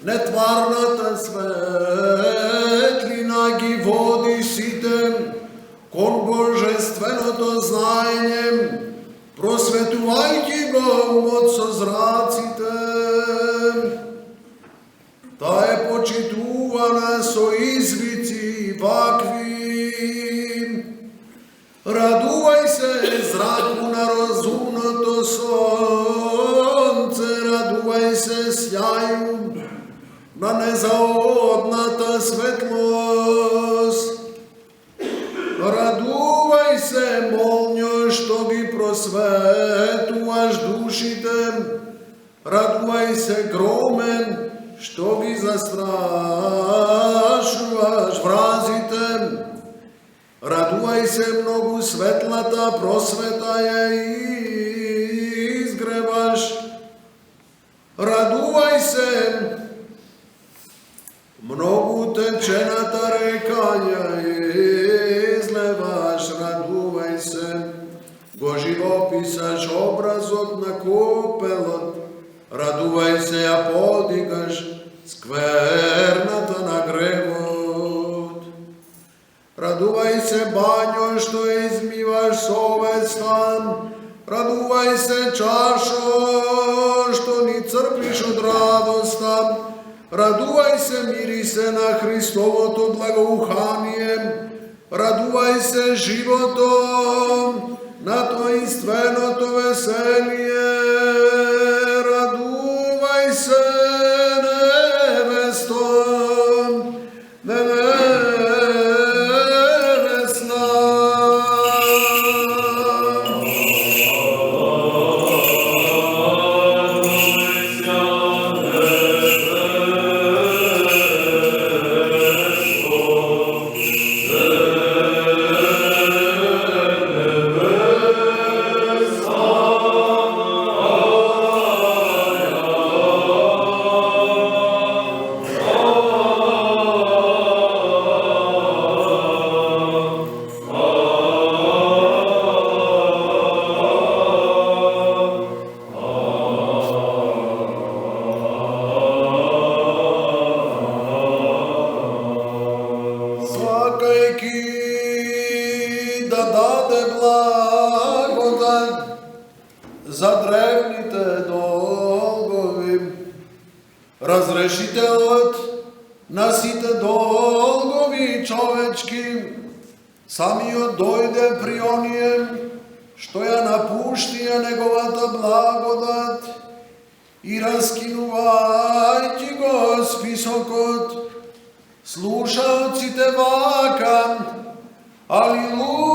Нетварната светлина ги води сите кон божественото знаење, просветувајќи го умот со зраците. Та е почитувана со извици вакви. Радувај се, зраку на разумното сонце, радувај се, сјају на незаодната светлост. Радувај се, молњо, што ги просветуваш душите. Радувај се, громен, што ги застрашуваш вразите. Радувај се, многу светлата просвета ја изгреваш. Радувај се, многу течената река ја излеваш. Радувај се, го живописаш образот на копелот. Радувај се, ја подигаш скверната на гревот. Радувај се, бањо, што измиваш совеста. Радувај се, чашо, што ни црпиш од радоста. Радувај се, мирисе на Христовото благоухание. Радувај се, живото на тоинственото веселие. Радувај се, невесто, невесна. Да даде благодат за древните долгови, разрешителот на сите долгови човечки, самиот дојде при оние што ја напуштија неговата благодат и раскинувајќи го списокот, слушаоците вака: Алилуја!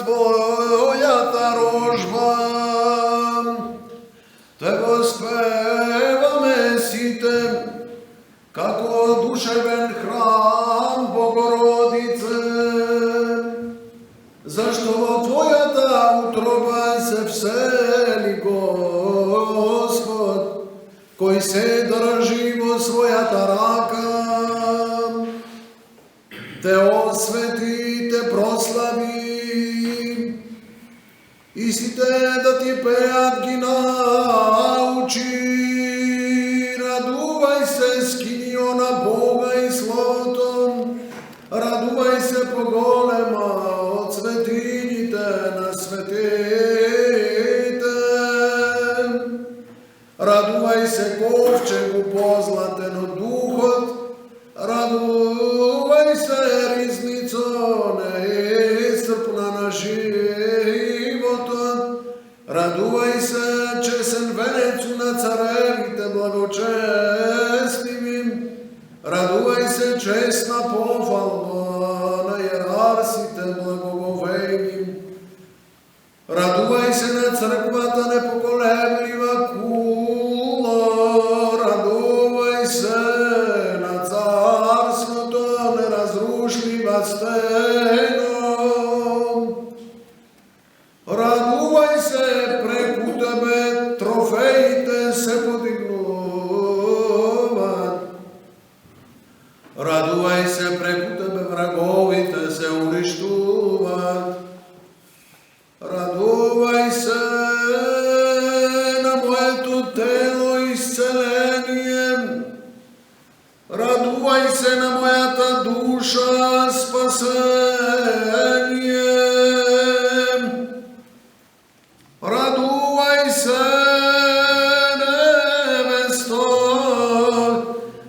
Твојата рожба те го спеваме сите, како душевен храм Богородице, зашто во Твојата утроба се всели Господ, кој се држи во својата рака, те освети, те прослави, и сите да ти пеат ги научи. Радувај се, скинио на Бога и Словото, радувај се поголема од светините на светите. Радувај се, ковчегу позлатен од духот, радувај се, ризницо неисцрпна на животот, радувај се, чесен венецу на царевите благочестие. църквата непоколеблива кула, радувай се на царството неразрушлива стена. Радувай се, преку тебе трофеите се подигнуват. Радувай се, преку тебе враговите се унищуват. Радувай се на моето тело изцеление. Радувай се на моята душа спасение. Радувай се, невесто,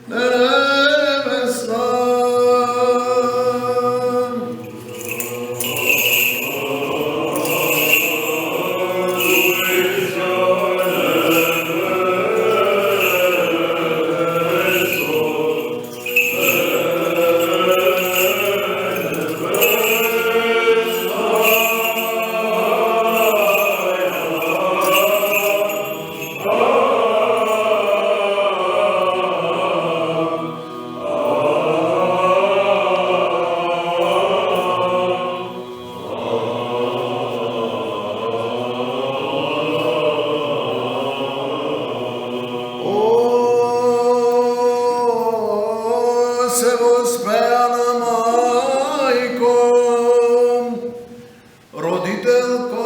невестна. Се воспеяна майко, родителко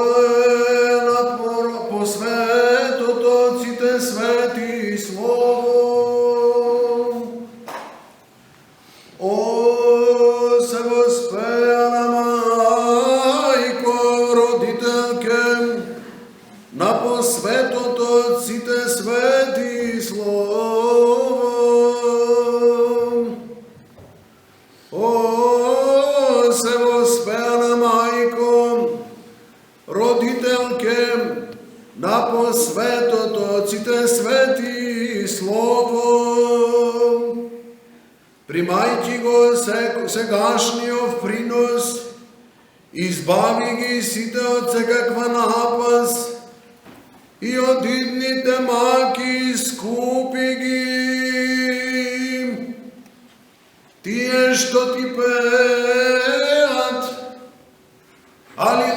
по светото Отците свети слово. О, се воспеяна майко, родителке на по светото Отците свети слово. О, се воспеяна майко, родителке на по светото Отците свети слово. Примайки го сегашниот принос, избави ги сите од секаква напаст и од идните маки искупи ги. Тие што ти пеат, али